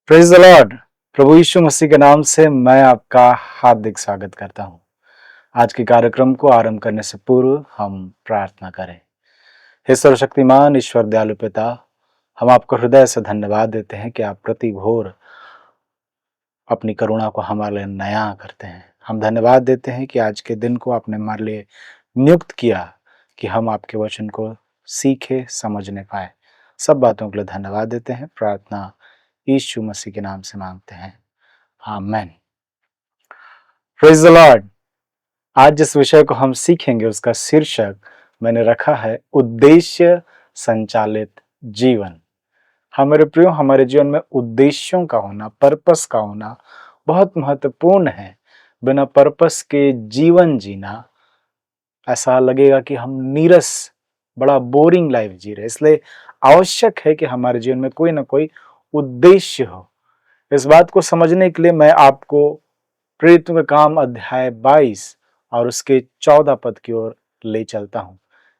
Praise the Lord. प्रभु यीशु मसीह के नाम से मैं आपका हार्दिक स्वागत करता हूं। आज के कार्यक्रम को आरंभ करने से पूर्व हम प्रार्थना करें। हे सर्वशक्तिमान ईश्वर दयालु पिता, हम आपको हृदय से धन्यवाद देते हैं कि आप प्रति भोर अपनी करुणा को हमारे लिए नया करते हैं। हम धन्यवाद देते हैं कि आज के दिन को आपने हमारे लिए नियुक्त किया कि हम आपके वचन को सीखे समझने पाए। सब बातों के लिए धन्यवाद देते हैं। प्रार्थना यीशु मसीह के नाम से मांगते हैं, आमेन। Praise the Lord. आज जिस विषय को हम सीखेंगे उसका शीर्षक मैंने रखा है उद्देश्य संचालित जीवन। हमारे प्रियो, हमारे जीवन में उद्देश्यों का होना, पर्पस का होना बहुत महत्वपूर्ण है। बिना पर्पस के जीवन जीना ऐसा लगेगा कि हम नीरस, बड़ा बोरिंग लाइफ जी रहे। इसलिए आवश्यक है कि हमारे जीवन में कोई ना कोई उद्देश्य हो। इस बात को समझने के लिए मैं आपको प्रेरितों के काम अध्याय 22 और उसके 14 पद की ओर ले चलता हूं,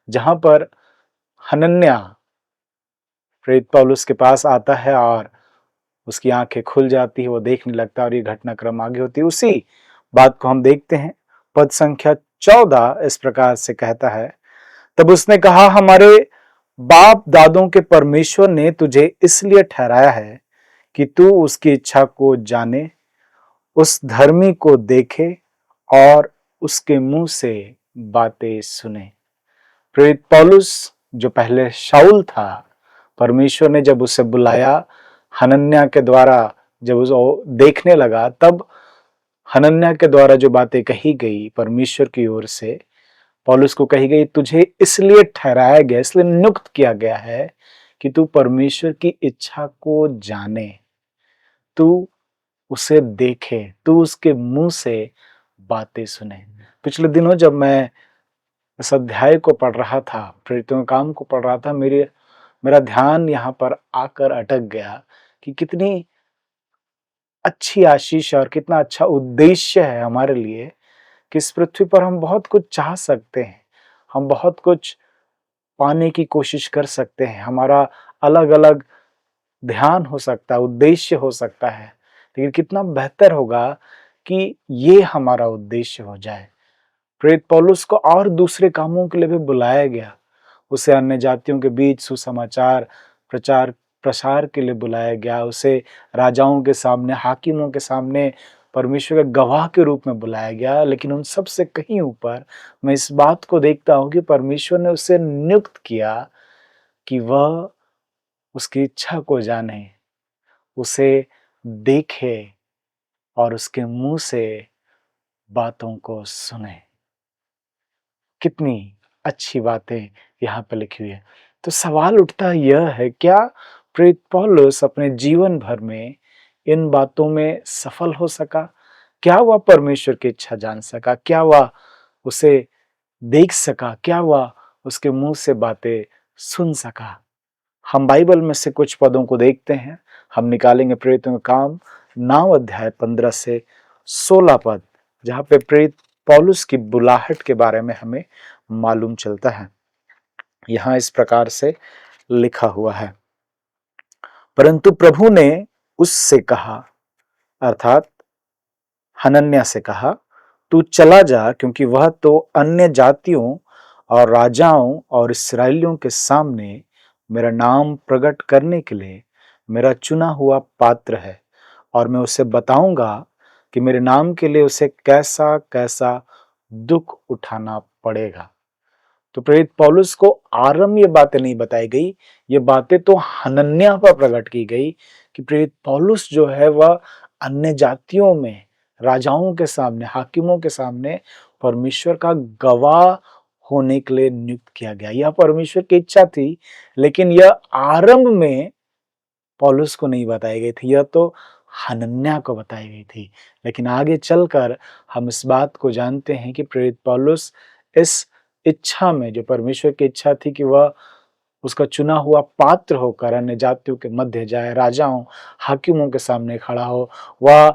जहां पर हनन्याह प्रेरित पौलुस के पास आता है और उसकी आंखें खुल जाती है, वो देखने लगता है और ये घटनाक्रम आगे होती है। उसी बात को हम देखते हैं। पद संख्या 14 इस प्रकार से कहता है, तब उसने कहा, हमारे बाप दादों के परमेश्वर ने तुझे इसलिए ठहराया है कि तू उसकी इच्छा को जाने, उस धर्मी को देखे और उसके मुंह से बातें सुने। प्रेरित पौलुस जो पहले शाऊल था, परमेश्वर ने जब उसे बुलाया, हनन्याह के द्वारा जब उसे देखने लगा, तब हनन्याह के द्वारा जो बातें कही गई परमेश्वर की ओर से पौलुस को कही गई, तुझे इसलिए ठहराया गया, इसलिए नियुक्त किया गया है कि तू परमेश्वर की इच्छा को जाने, तू उसे देखे, तू उसके मुंह से बातें सुने। पिछले दिनों जब मैं इस अध्याय को पढ़ रहा था, प्रेरितों के काम को पढ़ रहा था, मेरा ध्यान यहाँ पर आकर अटक गया कि कितनी अच्छी आशीष और कितना अच्छा उद्देश्य है हमारे लिए कि इस पृथ्वी पर हम बहुत कुछ चाह सकते हैं, हम बहुत कुछ पाने की कोशिश कर सकते हैं, हमारा अलग अलग ध्यान हो सकता है, उद्देश्य हो सकता है, लेकिन कितना बेहतर होगा कि ये हमारा उद्देश्य हो जाए। प्रेरित पौलुस को और दूसरे कामों के लिए भी बुलाया गया। उसे अन्य जातियों के बीच सुसमाचार प्रचार प्रसार के लिए बुलाया गया। उसे राजाओं के सामने, हाकिमों के सामने परमेश्वर के गवाह के रूप में बुलाया गया। लेकिन उन सब से कहीं ऊपर मैं इस बात को देखता हूं कि परमेश्वर ने उसे नियुक्त किया कि वह उसकी इच्छा को जाने, उसे देखे और उसके मुंह से बातों को सुने। कितनी अच्छी बातें यहाँ पे लिखी हुई है। तो सवाल उठता यह है, क्या प्रेरित पौलुस अपने जीवन भर में इन बातों में सफल हो सका? क्या वह परमेश्वर की इच्छा जान सका? क्या वह उसे देख सका? क्या वह उसके मुंह से बातें सुन सका? हम बाइबल में से कुछ पदों को देखते हैं। हम निकालेंगे प्रेरितों का काम 9 अध्याय 15 से 16 पद, जहां पे प्रेरित पौलुस की बुलाहट के बारे में हमें मालूम चलता है। यहां इस प्रकार से लिखा हुआ है, परंतु प्रभु ने उससे कहा, अर्थात हनन्याह से कहा, तू चला जा, क्योंकि वह तो अन्य जातियों और राजाओं और इस्राएलियों के सामने मेरा नाम प्रकट करने के लिए मेरा चुना हुआ पात्र है, और मैं उसे बताऊंगा कि मेरे नाम के लिए उसे कैसा कैसा दुख उठाना पड़ेगा। तो प्रेरित पौलुस को आरंभ ये बातें नहीं बताई गई, ये बातें तो हनन्याह पर प्रकट की गई कि प्रेरित पौलुस जो है वह अन्य जातियों में, राजाओं के सामने, हाकिमों के सामने परमेश्वर का गवाह होने के लिए नियुक्त किया गया। यह परमेश्वर की इच्छा थी, लेकिन यह आरंभ में पौलुस को नहीं बताई गई थी, यह तो हनन्याह को बताई गई थी। लेकिन आगे चलकर हम इस बात को जानते हैं कि प्रेरित पौलुस इस इच्छा में, जो परमेश्वर की इच्छा थी कि वह उसका चुना हुआ पात्र होकर अन्य जातियों के मध्य जाए, राजाओं हाकिमों के सामने खड़ा हो, वह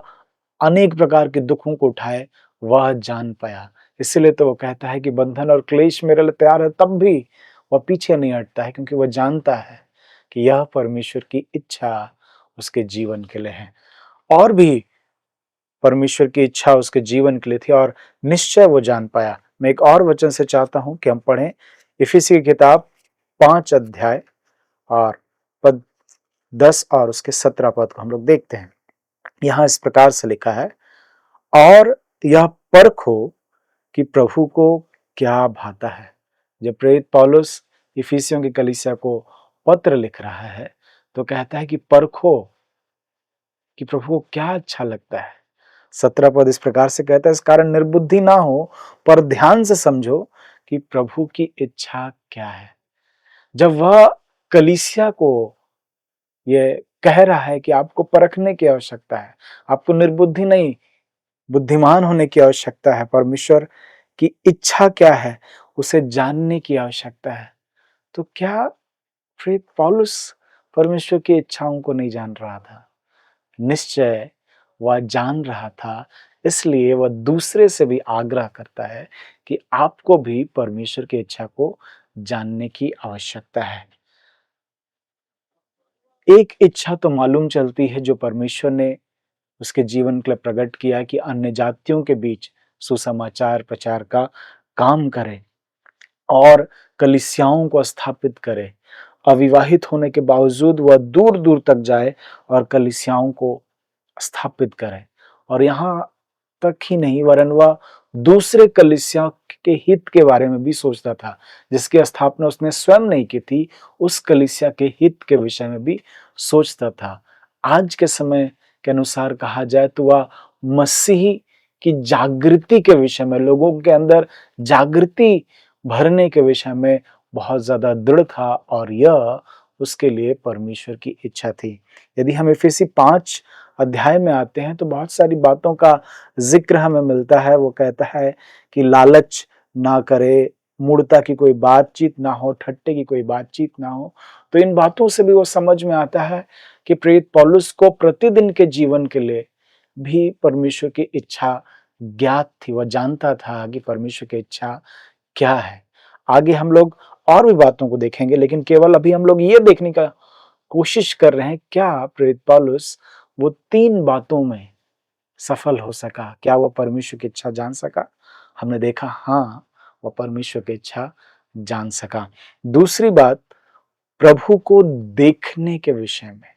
अनेक प्रकार के दुखों को उठाए, वह जान पाया। इसलिए तो वो कहता है कि बंधन और क्लेश मेरे लिए तैयार है, तब भी वह पीछे नहीं हटता है, क्योंकि वह जानता है कि यह परमेश्वर की इच्छा उसके जीवन के लिए है, और भी परमेश्वर की इच्छा उसके जीवन के लिए थी और निश्चय वो जान पाया। मैं एक और वचन से चाहता हूं कि हम पढ़ें इफिसी की किताब 5 अध्याय और पद 10 और उसके 17 पद को हम लोग देखते हैं। यहाँ इस प्रकार से लिखा है, और यह परखो कि प्रभु को क्या भाता है। जब प्रेरित पौलुस इफिसियों की कलीसिया को पत्र लिख रहा है तो कहता है कि परखो कि प्रभु को क्या अच्छा लगता है। 17 पद इस प्रकार से कहता है, इस कारण निर्बुद्धि ना हो पर ध्यान से समझो कि प्रभु की इच्छा क्या है। जब वह कलीसिया को ये कह रहा है कि आपको परखने की आवश्यकता है, आपको निर्बुद्धि नहीं बुद्धिमान होने की आवश्यकता है, परमेश्वर की इच्छा क्या है उसे जानने की आवश्यकता है, तो क्या प्रेरित पौलुस परमेश्वर की इच्छाओं को नहीं जान रहा था? निश्चय वह जान रहा था, इसलिए वह दूसरे से भी आग्रह करता है कि आपको भी परमेश्वर की इच्छा को जानने की आवश्यकता है। एक इच्छा तो मालूम चलती है जो परमेश्वर ने उसके जीवन के लिए प्रकट किया कि अन्य जातियों के बीच सुसमाचार प्रचार का काम करे और कलीसियाओं को स्थापित करे। अविवाहित होने के बावजूद वह दूर दूर तक जाए और कलीसियाओं को स्थापित करे, और यहाँ तक ही नहीं वरन वह दूसरे कलीसिया के हित के बारे में भी सोचता था। जिसकी स्थापना उसने स्वयं नहीं की थी, उस कलीसिया के हित के विषय में भी सोचता था। आज के समय के अनुसार कहा जाए तो वह मसीही की जागृति के विषय में, लोगों के अंदर जागृति भरने के विषय में बहुत ज्यादा दृढ़ था, और यह उसके लिए परमेश्वर की इच्छा थी। यदि हम इफिसी 5 अध्याय में आते हैं तो बहुत सारी बातों का जिक्र हमें मिलता है। वो कहता है कि लालच ना करे, मूढ़ता की कोई बातचीत ना हो, ठट्टे की कोई बातचीत ना हो। तो इन बातों से भी वो समझ में आता है कि प्रेरित पौलुस को प्रतिदिन के जीवन के लिए भी परमेश्वर की इच्छा ज्ञात थी। वह जानता था कि परमेश्वर की इच्छा क्या है। आगे हम लोग और भी बातों को देखेंगे, लेकिन केवल अभी हम लोग ये देखने का कोशिश कर रहे हैं क्या प्रेरित पौलुस वो 3 बातों में सफल हो सका। क्या वह परमेश्वर की इच्छा जान सका? हमने देखा हाँ, वह परमेश्वर की इच्छा जान सका। दूसरी बात, प्रभु को देखने के विषय में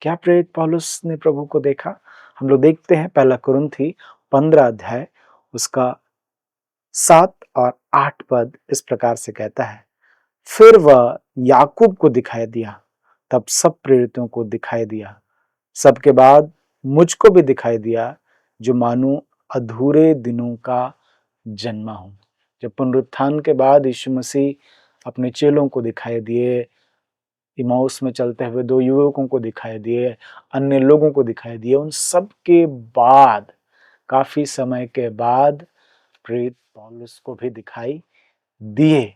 क्या प्रेरित पौलुस ने प्रभु को देखा? हम लोग देखते हैं पहला कुरिन्थी 15 अध्याय उसका 7 और 8 पद इस प्रकार से कहता है, फिर वह याकूब को दिखाई दिया, तब सब प्रेरितों को दिखाई दिया, सबके बाद मुझको भी दिखाई दिया जो मानो अधूरे दिनों का जन्मा हूं। जब पुनरुत्थान के बाद यीशु मसीह अपने चेलों को दिखाई दिए, इमाउस में चलते हुए 2 युवकों को दिखाई दिए, अन्य लोगों को दिखाई दिए, उन सब के बाद काफी समय के बाद प्रेरित पौलुस को भी दिखाई दिए।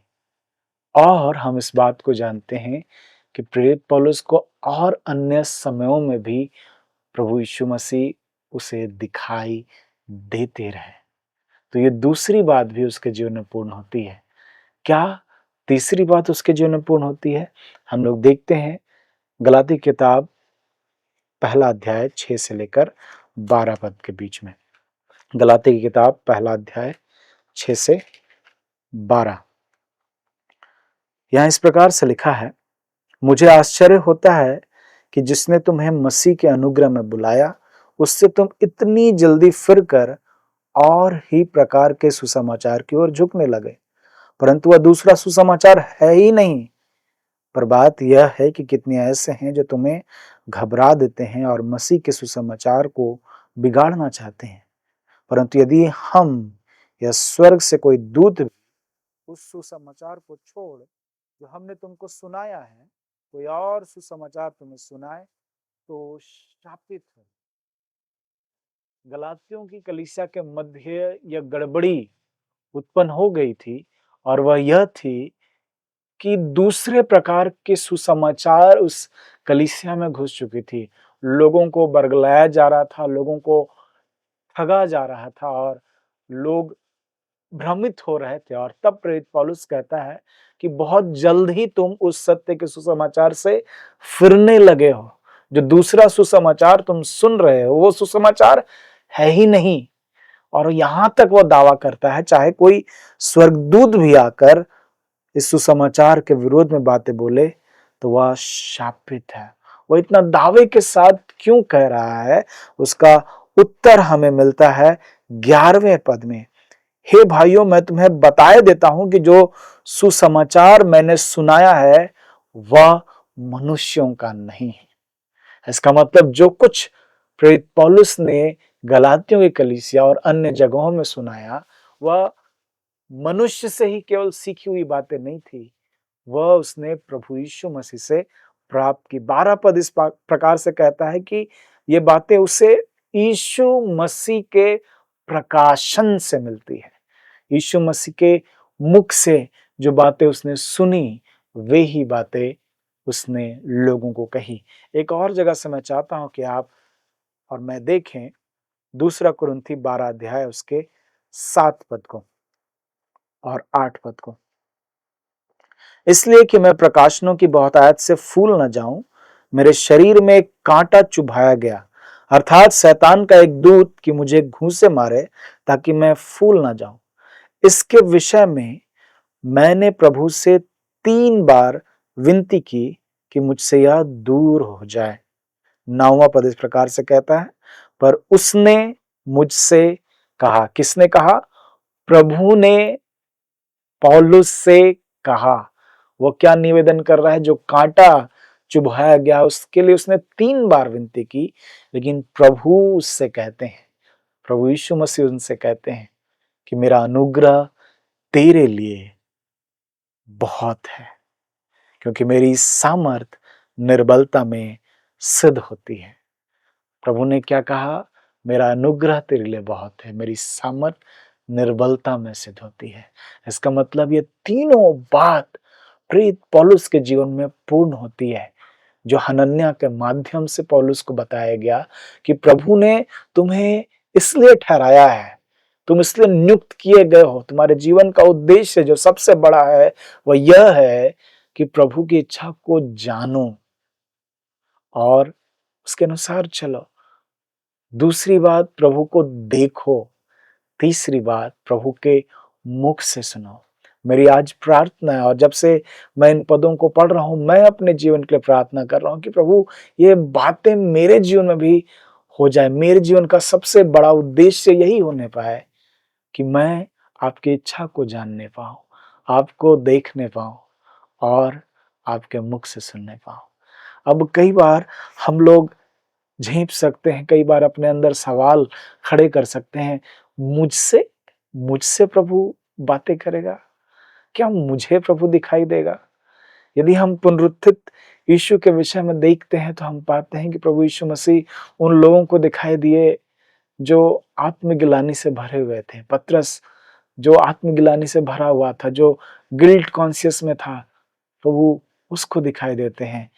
और हम इस बात को जानते हैं कि प्रेरित पौलुस को और अन्य समयों में भी प्रभु यीशु मसीह उसे दिखाई देते रहे। तो ये दूसरी बात भी उसके जीवन में पूर्ण होती है। क्या तीसरी बात उसके जीवन में पूर्ण होती है? हम लोग देखते हैं गलाती किताब पहला अध्याय 6 से लेकर 12 पद के बीच में। गलाती की किताब पहला अध्याय 6 से 12, यहां इस प्रकार से लिखा है, मुझे आश्चर्य होता है कि जिसने तुम्हें मसीह के अनुग्रह में बुलाया उससे तुम इतनी जल्दी फिरकर और ही प्रकार के सुसमाचार की ओर झुकने लगे, परंतु वह दूसरा सुसमाचार है ही नहीं। पर बात यह है कि कितने ऐसे हैं जो तुम्हें घबरा देते हैं और मसीह के सुसमाचार को बिगाड़ना चाहते हैं। परंतु यदि हम या स्वर्ग से कोई दूत उस सुसमाचार को छोड़ जो हमने तुमको सुनाया है, कोई और सुसमाचार तुम्हें सुनाए तो शापित हो। गलातियों की कलीसिया के मध्य यह गड़बड़ी उत्पन्न हो गई थी, और वह यह थी कि दूसरे प्रकार के सुसमाचार उस कलीसिया में घुस चुकी थी। लोगों को बरगलाया जा रहा था, लोगों को ठगा जा रहा था, और लोग भ्रमित हो रहे थे। और तब प्रेरित पौलुस कहता है कि बहुत जल्द ही तुम उस सत्य के सुसमाचार से फिरने लगे हो। जो दूसरा सुसमाचार तुम सुन रहे हो वो सुसमाचार है ही नहीं। और यहां तक वो दावा करता है, चाहे कोई स्वर्गदूत भी आकर इस सुसमाचार के विरोध में बातें बोले तो वह शापित है। वो इतना दावे के साथ क्यों कह रहा है, उसका उत्तर हमें मिलता है 11वें पद में। हे भाइयों, मैं तुम्हें बताए देता हूं कि जो सुसमाचार मैंने सुनाया है वह मनुष्यों का नहीं है। इसका मतलब जो कुछ प्रेरित पौलुस ने गलातियों की कलीसिया और अन्य जगहों में सुनाया वह मनुष्य से ही केवल सीखी हुई बातें नहीं थी, वह उसने प्रभु यीशु मसीह से प्राप्त की। 12 पद इस प्रकार से कहता है कि ये बातें उसे यीशु मसीह के प्रकाशन से मिलती है। यीशु मसीह के मुख से जो बातें उसने सुनी वे ही बातें उसने लोगों को कही। एक और जगह से मैं चाहता हूं कि आप और मैं देखें 2 कुरिन्थी 12 अध्याय उसके 7 पद को और 8 पद को। इसलिए कि मैं प्रकाशनों की बहुतायत से फूल न जाऊं, मेरे शरीर में एक कांटा चुभाया गया, अर्थात शैतान का एक दूत कि मुझे घूंसे मारे ताकि मैं फूल न जाऊं। इसके विषय में मैंने प्रभु से 3 बार विनती की कि मुझसे यह दूर हो जाए। 9वां पद इस प्रकार से कहता है, पर उसने मुझसे कहा। किसने कहा? प्रभु ने पौलुस से कहा। वो क्या निवेदन कर रहा है? जो कांटा चुभाया गया उसके लिए उसने 3 बार विनती की, लेकिन प्रभु उससे कहते हैं, प्रभु यीशु मसीह उनसे कहते हैं कि मेरा अनुग्रह तेरे लिए बहुत है, क्योंकि मेरी सामर्थ निर्बलता में सिद्ध होती है। प्रभु ने क्या कहा? मेरा अनुग्रह तेरे लिए बहुत है, मेरी सामर्थ निर्बलता में सिद्ध होती है। इसका मतलब ये तीनों बात प्रेरित पौलुस के जीवन में पूर्ण होती है, जो हनन्याह के माध्यम से पौलुस को बताया गया कि प्रभु ने तुम्हें इसलिए ठहराया है, तुम इसलिए नियुक्त किए गए हो। तुम्हारे जीवन का उद्देश्य जो सबसे बड़ा है वह यह है कि प्रभु की इच्छा को जानो और उसके अनुसार चलो। दूसरी बात, प्रभु को देखो। तीसरी बात, प्रभु के मुख से सुनो। मेरी आज प्रार्थना है और जब से मैं इन पदों को पढ़ रहा हूं, मैं अपने जीवन के लिए प्रार्थना कर रहा हूं कि प्रभु ये बातें मेरे जीवन में भी हो जाए। मेरे जीवन का सबसे बड़ा उद्देश्य यही होने पाए कि मैं आपकी इच्छा को जानने पाऊं, आपको देखने पाऊं और आपके मुख से सुनने पाऊं। अब कई बार हम लोग झेप सकते हैं, कई बार अपने अंदर सवाल खड़े कर सकते हैं, मुझसे मुझसे प्रभु बातें करेगा? क्या मुझे प्रभु दिखाई देगा? यदि हम पुनरुत्थित यीशु के विषय में देखते हैं तो हम पाते हैं कि प्रभु यीशु मसीह उन लोगों को दिखाई दिए जो आत्मग्लानि से भरे हुए थे। पतरस जो आत्मग्लानि से भरा हुआ था, जो गिल्ट कॉन्शियस में था, प्रभु उसको दिखाई देते हैं।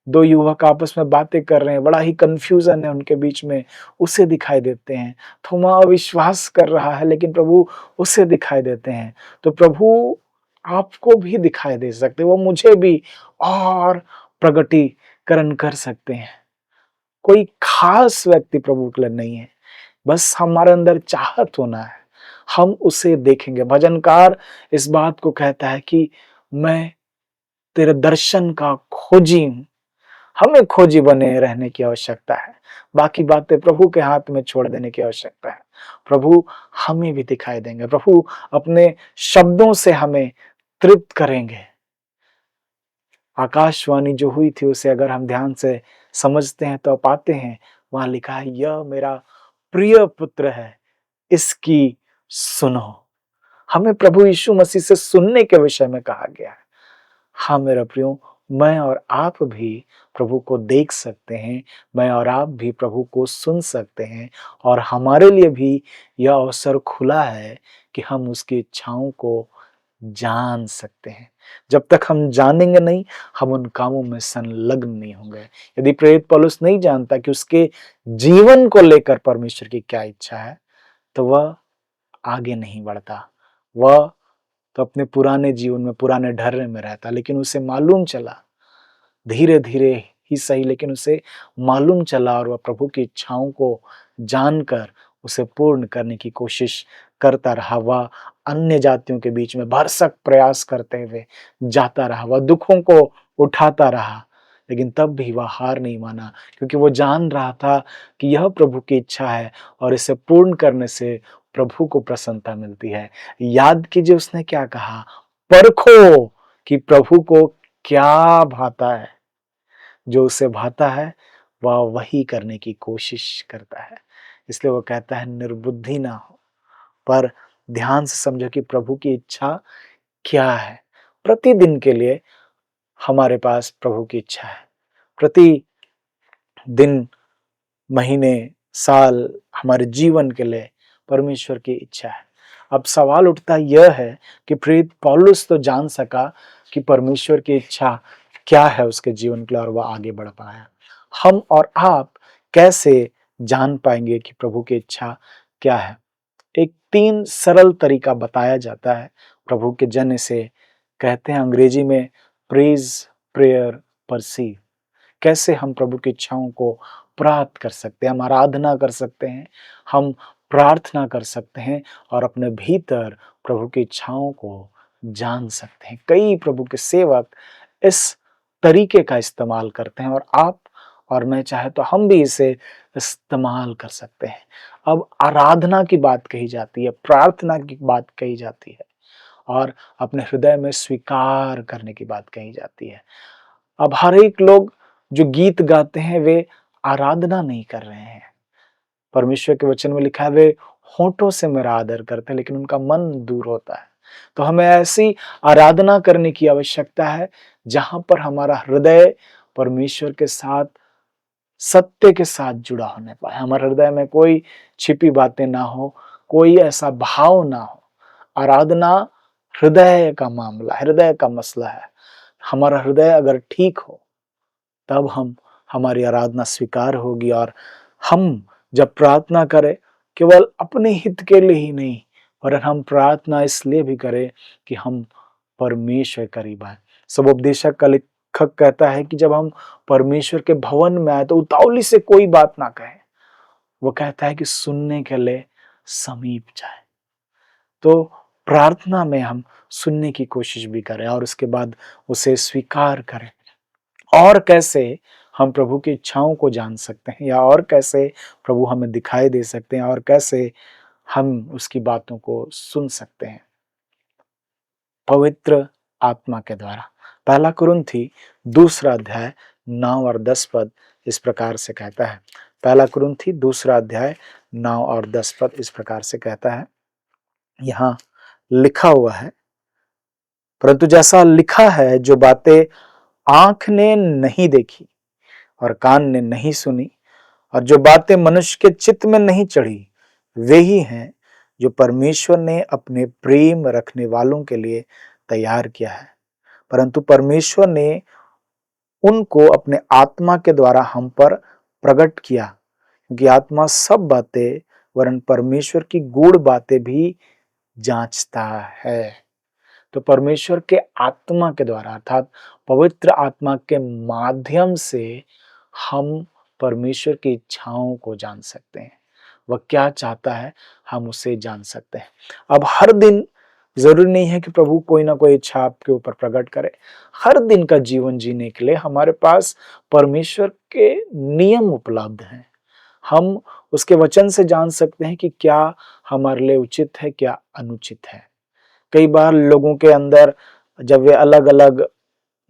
2 युवक आपस में बातें कर रहे हैं, बड़ा ही कंफ्यूजन है उनके बीच में, उसे दिखाई देते हैं। थोमा अविश्वास कर रहा है लेकिन प्रभु उसे दिखाई देते हैं। तो प्रभु आपको भी दिखाई दे सकते हैं, वो मुझे भी और प्रगटीकरण कर सकते हैं। कोई खास व्यक्ति प्रभु के लिए नहीं है, बस हमारे अंदर चाहत होना है, हम उसे देखेंगे। भजनकार इस बात को कहता है कि मैं तेरे दर्शन का खोजी हूं। हमें खोजी बने रहने की आवश्यकता है, बाकी बातें प्रभु के हाथ में छोड़ देने की आवश्यकता है। प्रभु हमें भी दिखाई देंगे, प्रभु अपने शब्दों से हमें तृप्त करेंगे। आकाशवाणी जो हुई थी उसे अगर हम ध्यान से समझते हैं तो पाते हैं वहां लिखा है, यह मेरा प्रिय पुत्र है, इसकी सुनो। हमें प्रभु यीशु मसीह से सुनने के विषय में कहा गया है। हाँ मेरा प्रियो, मैं और आप भी प्रभु को देख सकते हैं, मैं और आप भी प्रभु को सुन सकते हैं और हमारे लिए भी यह अवसर खुला है कि हम उसकी इच्छाओं को जान सकते हैं। जब तक हम जानेंगे नहीं, हम उन कामों में संलग्न नहीं होंगे। यदि प्रेरित पौलुस नहीं जानता कि उसके जीवन को लेकर परमेश्वर की क्या इच्छा है, तो वह आगे नहीं बढ़ता। वह तो अपने पुराने जीवन में, पुराने ढर्रे में रहता। लेकिन उसे मालूम चला धीरे धीरे ही सही, लेकिन उसे मालूम चला और वह प्रभु की इच्छाओं को जानकर उसे पूर्ण करने की कोशिश करता रहा। वह अन्य जातियों के बीच में भरसक प्रयास करते हुए जाता रहा, वह दुखों को उठाता रहा, लेकिन तब भी वह हार नहीं माना, क्योंकि वो जान रहा था कि यह प्रभु की इच्छा है और इसे पूर्ण करने से प्रभु को प्रसन्नता मिलती है। याद कीजिए उसने क्या कहा, परखो कि प्रभु को क्या भाता है। जो उसे भाता है वह वही करने की कोशिश करता है। इसलिए वो कहता है निर्बुद्धि ना हो, पर ध्यान से समझो कि प्रभु की इच्छा क्या है। प्रतिदिन के लिए हमारे पास प्रभु की इच्छा है। प्रति दिन, महीने, साल, हमारे जीवन के लिए परमेश्वर की इच्छा है। अब सवाल उठता यह है कि प्रेरित पौलुस तो जान सका कि परमेश्वर की इच्छा क्या है उसके जीवन के लिए और वह आगे बढ़ पाया। हम और आप कैसे जान पाएंगे कि प्रभु की इच्छा क्या है? एक 3 सरल तरीका बताया जाता है प्रभु के जन इसे कहते हैं अंग्रेजी में प्रेज, प्रेयर, परसीव। कैसे हम प्रभु की इच्छाओं को प्राप्त कर सकते हैं, हम आराधना कर सकते हैं, हम प्रार्थना कर सकते हैं और अपने भीतर प्रभु की इच्छाओं को जान सकते हैं। कई प्रभु के सेवक इस तरीके का इस्तेमाल करते हैं और आप और मैं चाहे तो हम भी इसे इस्तेमाल कर सकते हैं। अब आराधना की बात कही जाती है, प्रार्थना की बात कही जाती है और अपने हृदय में स्वीकार करने की बात कही जाती है। अब हर एक लोग जो गीत गाते हैं वे आराधना नहीं कर रहे हैं। परमेश्वर के वचन में लिखा है वे होठों से मेरा आदर करते हैं, लेकिन उनका मन दूर होता है। तो हमें ऐसी आराधना करने की आवश्यकता है जहां पर हमारा हृदय परमेश्वर के साथ, सत्य के साथ जुड़ा होने पाए। हमारे हृदय में कोई छिपी बातें ना हो, कोई ऐसा भाव ना हो। आराधना हृदय का मामला, हृदय का मसला है। हमारा हृदय अगर ठीक हो तब हमारी आराधना स्वीकार होगी और हम जब प्रार्थना करें केवल अपने हित के लिए ही नहीं, पर हम प्रार्थना इसलिए भी करें कि हम परमेश्वर करीब आए। सबोपदेशक का लेखक कहता है कि जब हम परमेश्वर के भवन में आए तो उतावली से कोई बात ना कहे। वो कहता है कि सुनने के लिए समीप जाए। तो प्रार्थना में हम सुनने की कोशिश भी करें और उसके बाद उसे स्वीकार करें। और कैसे हम प्रभु की इच्छाओं को जान सकते हैं, या और कैसे प्रभु हमें दिखाई दे सकते हैं, और कैसे हम उसकी बातों को सुन सकते हैं? पवित्र आत्मा के द्वारा। पहला कुरिन्थी 2 अध्याय 9 और 10 पद इस प्रकार से कहता है। पहला कुरिन्थी 2 अध्याय 9 और 10 पद इस प्रकार से कहता है। यहाँ लिखा हुआ है, परंतु जैसा लिखा है, जो बातें आंख ने नहीं देखी और कान ने नहीं सुनी और जो बातें मनुष्य के चित्त में नहीं चढ़ी, वे ही हैं जो परमेश्वर ने अपने प्रेम रखने वालों के लिए तैयार किया है। परंतु परमेश्वर ने उनको अपने आत्मा के द्वारा हम पर प्रकट किया, क्योंकि आत्मा सब बातें वरन परमेश्वर की गूढ़ बातें भी जांचता है। तो परमेश्वर के आत्मा के द्वारा अर्थात पवित्र आत्मा के माध्यम से हम परमेश्वर की इच्छाओं को जान सकते हैं। वह क्या चाहता है हम उसे जान सकते हैं। अब हर दिन जरूरी नहीं है कि प्रभु कोई ना कोई इच्छा आपके ऊपर प्रकट करे। हर दिन का जीवन जीने के लिए हमारे पास परमेश्वर के नियम उपलब्ध हैं। हम उसके वचन से जान सकते हैं कि क्या हमारे लिए उचित है, क्या अनुचित है। कई बार लोगों के अंदर जब वे अलग अलग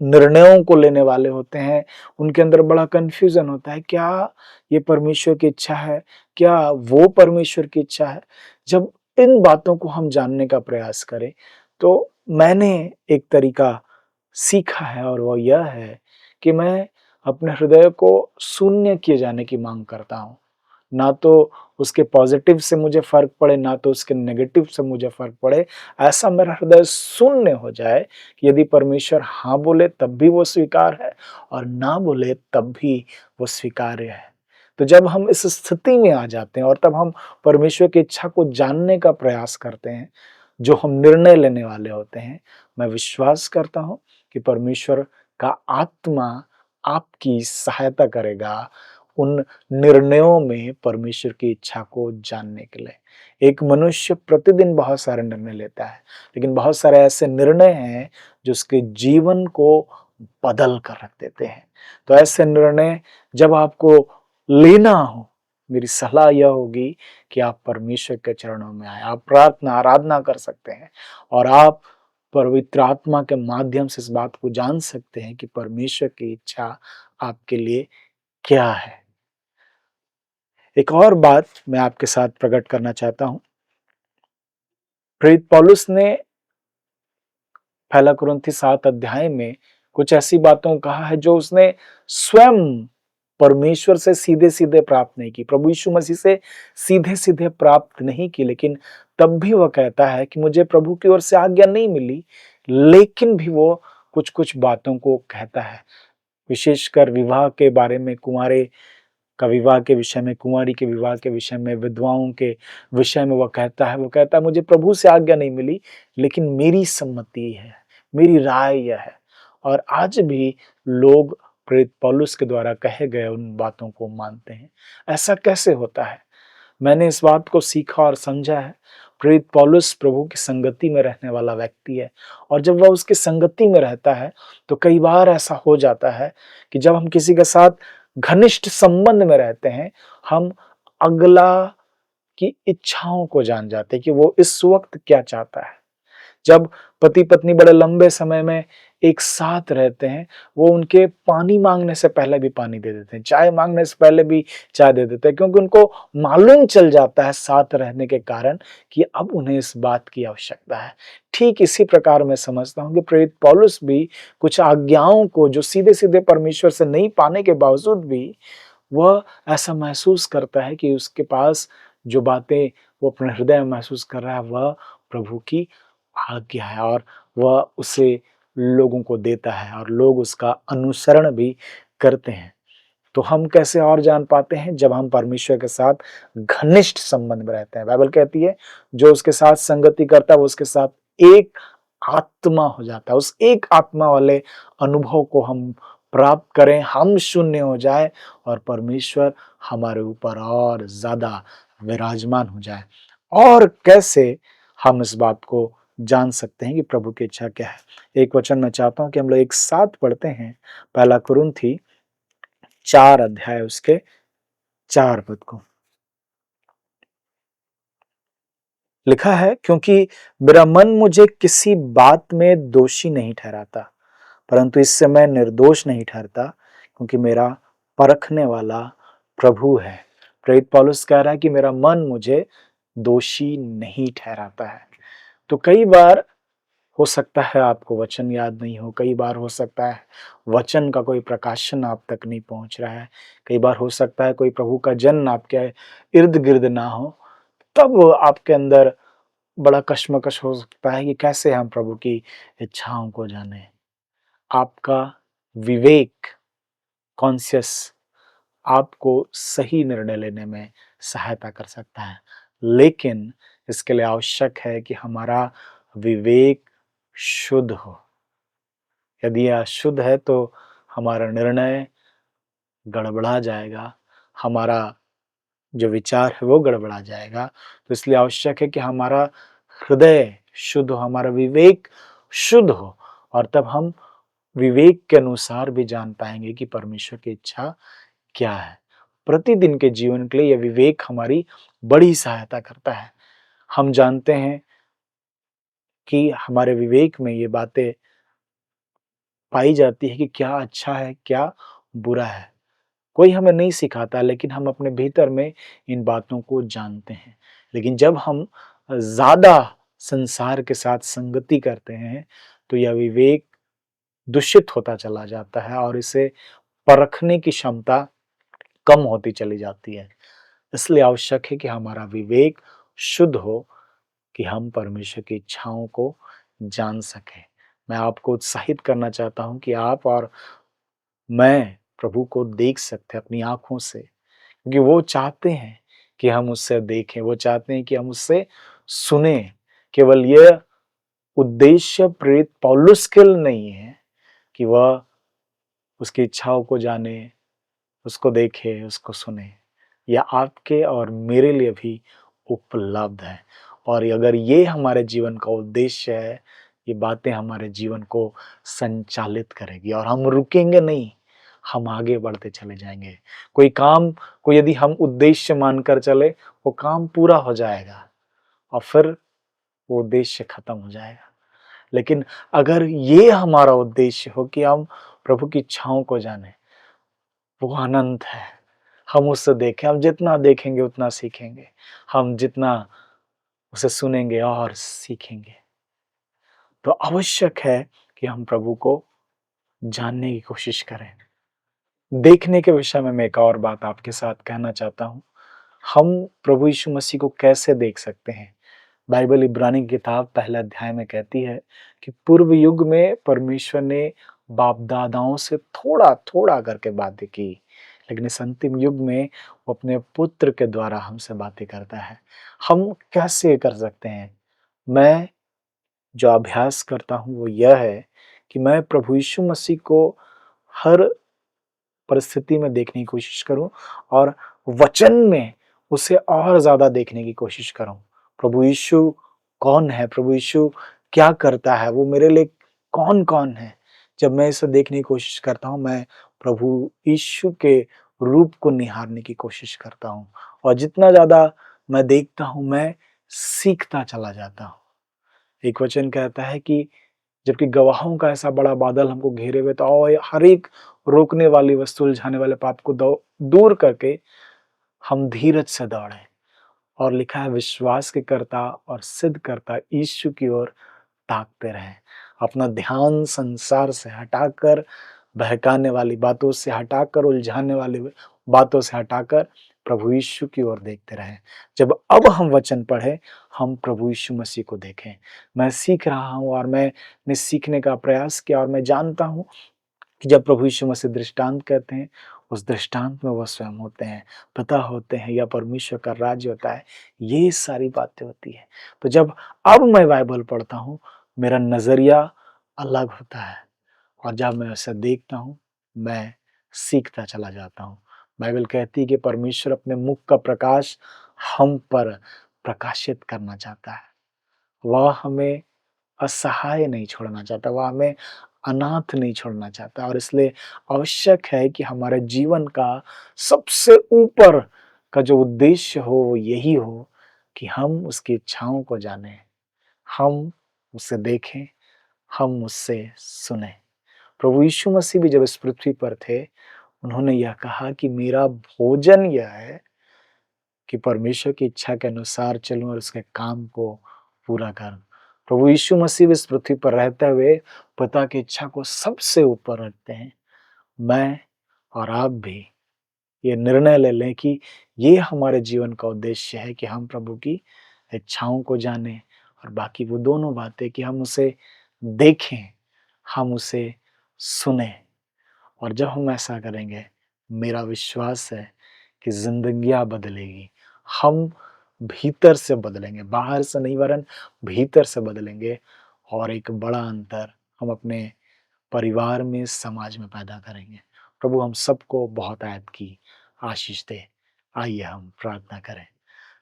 निर्णयों को लेने वाले होते हैं, उनके अंदर बड़ा कंफ्यूजन होता है, क्या ये परमेश्वर की इच्छा है, क्या वो परमेश्वर की इच्छा है। जब इन बातों को हम जानने का प्रयास करें तो मैंने एक तरीका सीखा है और वो यह है कि मैं अपने हृदय को शून्य किए जाने की मांग करता हूँ। ना तो उसके पॉजिटिव से मुझे फर्क पड़े, ना तो उसके नेगेटिव से मुझे फर्क पड़े। ऐसा मेरा हृदय शून्य हो जाए कि यदि परमेश्वर हाँ बोले तब भी वो स्वीकार है और ना बोले तब भी वो स्वीकार्य है। तो जब हम इस स्थिति में आ जाते हैं और तब हम परमेश्वर की इच्छा को जानने का प्रयास करते हैं, जो हम निर्णय लेने वाले होते हैं, मैं विश्वास करता हूँ कि परमेश्वर का आत्मा आपकी सहायता करेगा उन निर्णयों में परमेश्वर की इच्छा को जानने के लिए। एक मनुष्य प्रतिदिन बहुत सारे निर्णय लेता है, लेकिन बहुत सारे ऐसे निर्णय हैं जो उसके जीवन को बदल कर रख देते हैं। तो ऐसे निर्णय जब आपको लेना हो, मेरी सलाह यह होगी कि आप परमेश्वर के चरणों में आए। आप प्रार्थना, आराधना कर सकते हैं और आप पवित्र आत्मा के माध्यम से इस बात को जान सकते हैं कि परमेश्वर की इच्छा आपके लिए क्या है। एक और बात मैं आपके साथ प्रकट करना चाहता हूं। प्रेरित पौलुस ने पहला कुरिन्थी 7 अध्याय में कुछ ऐसी बातों को कहा है जो उसने स्वयं परमेश्वर से सीधे-सीधे प्राप्त नहीं की, प्रभु यीशु मसीह से सीधे-सीधे प्राप्त नहीं की, लेकिन तब भी वह कहता है कि मुझे प्रभु की ओर से आज्ञा नहीं मिली, लेकिन भी वो कुछ-कुछ बातों को कहता है। विशेषकर विवाह के बारे में, कुंवारे का विवाह के विषय में, कुंवारी के विवाह के विषय में, विधवाओं के विषय में वो कहता है मुझे प्रभु से आज्ञा नहीं मिली, लेकिन मेरी सम्मति है, मेरी राय यह है। और आज भी लोग प्रेरित पौलुस के द्वारा कहे गए उन बातों को मानते हैं। ऐसा कैसे होता है? मैंने इस बात को सीखा और समझा है। प्रेरित पौलुस प्रभु की संगति में रहने वाला व्यक्ति है और जब वह उसकी संगति में रहता है तो कई बार ऐसा हो जाता है कि जब हम किसी के साथ घनिष्ठ संबंध में रहते हैं, हम अगला की इच्छाओं को जान जाते हैं कि वो इस वक्त क्या चाहता है। जब पति पत्नी बड़े लंबे समय में एक साथ रहते हैं, वो उनके पानी मांगने से पहले भी पानी दे देते हैं, चाय मांगने से पहले भी चाय दे देते हैं, क्योंकि उनको मालूम चल जाता है साथ रहने के कारण कि अब उन्हें इस बात की आवश्यकता है। ठीक इसी प्रकार मैं समझता हूँ कि प्रेरित पौलुस भी कुछ आज्ञाओं को जो सीधे-सीधे परमेश्वर से नहीं पाने के बावजूद भी वह ऐसा महसूस करता है कि उसके पास जो बातें वो अपने हृदय में महसूस कर रहा है वह प्रभु की आज्ञा है और वह उसे लोगों को देता है और लोग उसका अनुसरण भी करते हैं। तो हम कैसे और जान पाते हैं? जब हम परमेश्वर के साथ घनिष्ठ संबंध में रहते हैं। बाइबल कहती है जो उसके साथ संगति करता है वो उसके साथ एक आत्मा हो जाता है। उस एक आत्मा वाले अनुभव को हम प्राप्त करें, हम शून्य हो जाए और परमेश्वर हमारे ऊपर और ज्यादा विराजमान हो जाए। और कैसे हम इस बात को जान सकते हैं कि प्रभु की इच्छा क्या है? एक वचन मैं चाहता हूं कि हम लोग एक साथ पढ़ते हैं, पहला कुरिन्थी 4 अध्याय उसके 4 पद को। लिखा है, क्योंकि मेरा मन मुझे किसी बात में दोषी नहीं ठहराता, परंतु इससे मैं निर्दोष नहीं ठहरता, क्योंकि मेरा परखने वाला प्रभु है। प्रेरित पौलुस कह रहा है कि मेरा मन मुझे दोषी नहीं ठहराता है। तो कई बार हो सकता है आपको वचन याद नहीं हो, कई बार हो सकता है वचन का कोई प्रकाशन आप तक नहीं पहुंच रहा है, कई बार हो सकता है कोई प्रभु का जन आपके इर्द गिर्द ना हो, तब आपके अंदर बड़ा कश्मकश हो सकता है कि कैसे हम प्रभु की इच्छाओं को जाने। आपका विवेक, कॉन्शियस आपको सही निर्णय लेने में सहायता कर सकता है, लेकिन इसके लिए आवश्यक है कि हमारा विवेक शुद्ध हो। यदि यह अशुद्ध है तो हमारा निर्णय गड़बड़ा जाएगा, हमारा जो विचार है वो गड़बड़ा जाएगा। तो इसलिए आवश्यक है कि हमारा हृदय शुद्ध हो, हमारा विवेक शुद्ध हो और तब हम विवेक के अनुसार भी जान पाएंगे कि परमेश्वर की इच्छा क्या है। प्रतिदिन के जीवन के लिए यह विवेक हमारी बड़ी सहायता करता है। हम जानते हैं कि हमारे विवेक में ये बातें पाई जाती है कि क्या अच्छा है, क्या बुरा है। कोई हमें नहीं सिखाता, लेकिन हम अपने भीतर में इन बातों को जानते हैं। लेकिन जब हम ज़्यादा संसार के साथ संगति करते हैं, तो यह विवेक दूषित होता चला जाता है और इसे परखने की क्षमता कम होती चली जाती है। इसलिए आवश्यक है कि हमारा विवेक शुद्ध हो कि हम परमेश्वर की इच्छाओं को जान सकें। मैं आपको उत्साहित करना चाहता हूँ कि आप और मैं प्रभु को देख सकते हैं अपनी आँखों से, क्योंकि वो चाहते हैं कि हम उससे देखें, वो चाहते हैं कि हम उससे सुनें। केवल यह उद्देश्य प्रेरित पौलुस के लिए नहीं है कि वह उसकी इच्छाओं को जाने, उसको देखे, उसको सुने, यह आपके और मेरे लिए भी उपलब्ध है। और अगर ये हमारे जीवन का उद्देश्य है, ये बातें हमारे जीवन को संचालित करेगी और हम रुकेंगे नहीं, हम आगे बढ़ते चले जाएंगे। कोई काम को यदि हम उद्देश्य मानकर चले, वो काम पूरा हो जाएगा और फिर वो उद्देश्य खत्म हो जाएगा। लेकिन अगर ये हमारा उद्देश्य हो कि हम प्रभु की इच्छाओं को जाने, वो अनंत है। हम उससे देखें, हम जितना देखेंगे उतना सीखेंगे, हम जितना उसे सुनेंगे और सीखेंगे। तो आवश्यक है कि हम प्रभु को जानने की कोशिश करें। देखने के विषय में मैं एक और बात आपके साथ कहना चाहता हूँ। हम प्रभु यीशु मसीह को कैसे देख सकते हैं? बाइबल इब्रानी की किताब पहला अध्याय में कहती है कि पूर्व युग में परमेश्वर ने बाप दादाओं से थोड़ा थोड़ा करके बातें की, लेकिन इस अंतिम युग में वो अपने पुत्र के द्वारा हमसे बातें करता है। हम कैसे कर सकते हैं? मैं जो अभ्यास करता हूँ वो यह है कि मैं प्रभु यीशु मसीह को हर परिस्थिति में देखने की कोशिश करूं और वचन में उसे और ज़्यादा देखने की कोशिश करूं। प्रभु यीशु कौन है? प्रभु यीशु क्या करता है? वो मेरे लिए कौन-कौन है? जब मैं इसे देखने की कोशिश करता हूँ, मैं प्रभु यीशु के रूप को निहारने की कोशिश करता हूँ और जितना ज़्यादा मैं देखता हूँ, मैं सीखता चला जाता हूँ। एक वचन कहता है कि जबकि गवाहों का ऐसा बड़ा बादल हमको घेरे हुए, तो आओ हर एक रोकने वाली वस्तु, उलझाने वाले पाप को दूर करके हम धीरज से दौड़ें। और लिखा है विश्वास के कर्ता और सिद्ध कर्ता यीशु की ओर ताकते रहें। अपना ध्यान संसार से हटाकर, बहकाने वाली बातों से हटाकर, उलझाने वाली बातों से हटाकर प्रभु यीशु की ओर देखते रहें। जब अब हम वचन पढ़ें, हम प्रभु यीशु मसीह को देखें। मैं सीख रहा हूँ और मैंने सीखने का प्रयास किया और मैं जानता हूँ कि जब प्रभु यीशु मसीह दृष्टांत कहते हैं, उस दृष्टांत में वह स्वयं होते हैं, पिता होते हैं या परमेश्वर का राज्य होता है, ये सारी बातें होती हैं। तो जब अब मैं बाइबल पढ़ता हूँ, मेरा नज़रिया अलग होता है और जब मैं उसे देखता हूँ, मैं सीखता चला जाता हूँ। बाइबल कहती है कि परमेश्वर अपने मुख का प्रकाश हम पर प्रकाशित करना चाहता है। वह हमें असहाय नहीं छोड़ना चाहता, वह हमें अनाथ नहीं छोड़ना चाहता और इसलिए आवश्यक है कि हमारे जीवन का सबसे ऊपर का जो उद्देश्य हो वो यही हो कि हम उसकी इच्छाओं को जानें, हम उसे देखें, हम उससे सुनें। प्रभु यीशु मसीह भी जब इस पृथ्वी पर थे, उन्होंने यह कहा कि मेरा भोजन यह है कि परमेश्वर की इच्छा के अनुसार चलूं और उसके काम को पूरा करूं। प्रभु यीशु मसीह भी इस पृथ्वी पर रहते हुए पिता की इच्छा को सबसे ऊपर रखते हैं। मैं और आप भी ये निर्णय ले लें कि ये हमारे जीवन का उद्देश्य है कि हम प्रभु की इच्छाओं को जानें और बाकी वो दोनों बातें कि हम उसे देखें, हम उसे सुनें। और जब हम ऐसा करेंगे, मेरा विश्वास है कि ज़िंदगियाँ बदलेगी। हम भीतर से बदलेंगे, बाहर से नहीं वरन भीतर से बदलेंगे और एक बड़ा अंतर हम अपने परिवार में, समाज में पैदा करेंगे। प्रभु हम सबको बहुतायत की आशीष दे। आइए हम प्रार्थना करें।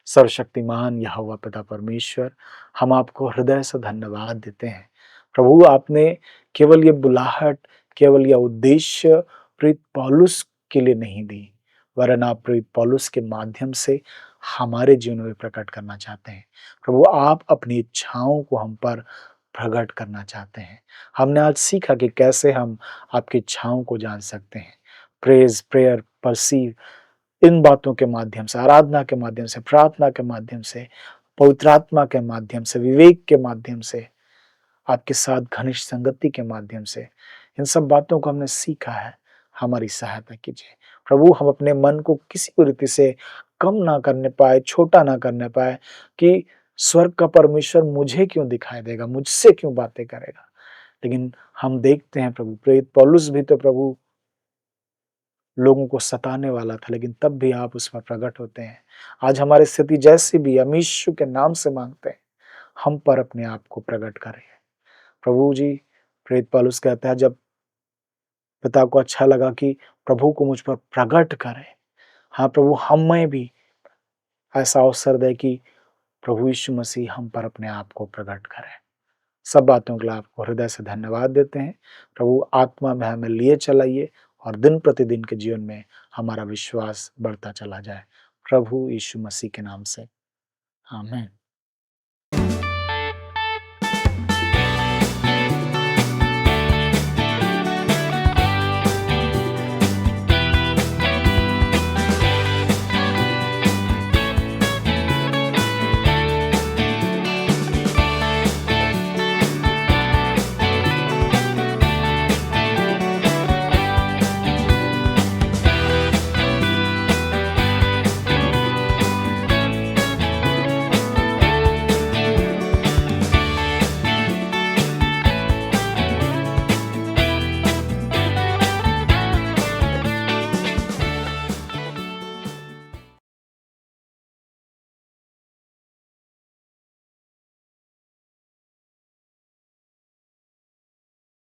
सर्वशक्तिमान यहोवा पिता परमेश्वर, हम आपको हृदय से धन्यवाद देते हैं। प्रभु आपने केवल ये बुलाहट, केवल यह उद्देश्य प्रेरित पौलुस के लिए नहीं दी, वरन आप प्रेरित पौलुस के माध्यम से हमारे जीवन में प्रकट करना चाहते हैं। प्रभु आप अपनी इच्छाओं को हम पर प्रकट करना चाहते हैं। हमने आज सीखा कि कैसे हम आपकी इच्छाओं को जान सकते हैं। प्रेज़, प्रेयर, परसीव इन बातों के माध्यम से, आराधना के माध्यम से, प्रार्थना के माध्यम से, पवित्र आत्मा के माध्यम से, विवेक के माध्यम से, आपके साथ घनिष्ठ संगति के माध्यम से, इन सब बातों को हमने सीखा है। हमारी सहायता कीजिए। प्रभु हम अपने मन को किसी भी रीति से कम ना करने पाए, छोटा ना करने पाए कि स्वर्ग का परमेश्वर मुझे क्यों दिखाई देगा, मुझसे क्यों बातें करेगा। लेकिन हम देखते हैं प्रभु, प्रेरित पौलुस भी तो प्रभु लोगों को सताने वाला था, लेकिन तब भी आप उस पर प्रकट होते हैं। आज हमारी स्थिति जैसी भी, हम यीशु के नाम से मांगते हैं, हम पर अपने आप को प्रकट करें। प्रभु जी, प्रेरित पौलुस कहता है जब पिता को अच्छा लगा कि प्रभु को मुझ पर प्रकट करे। हाँ प्रभु, हमें भी ऐसा अवसर दे कि प्रभु यीशु मसीह हम पर अपने आप को प्रकट करें। सब बातों के लिए आपको हृदय से धन्यवाद देते हैं। प्रभु आत्मा में हमें लिए चलाइए और दिन प्रतिदिन के जीवन में हमारा विश्वास बढ़ता चला जाए। प्रभु यीशु मसीह के नाम से आमीन।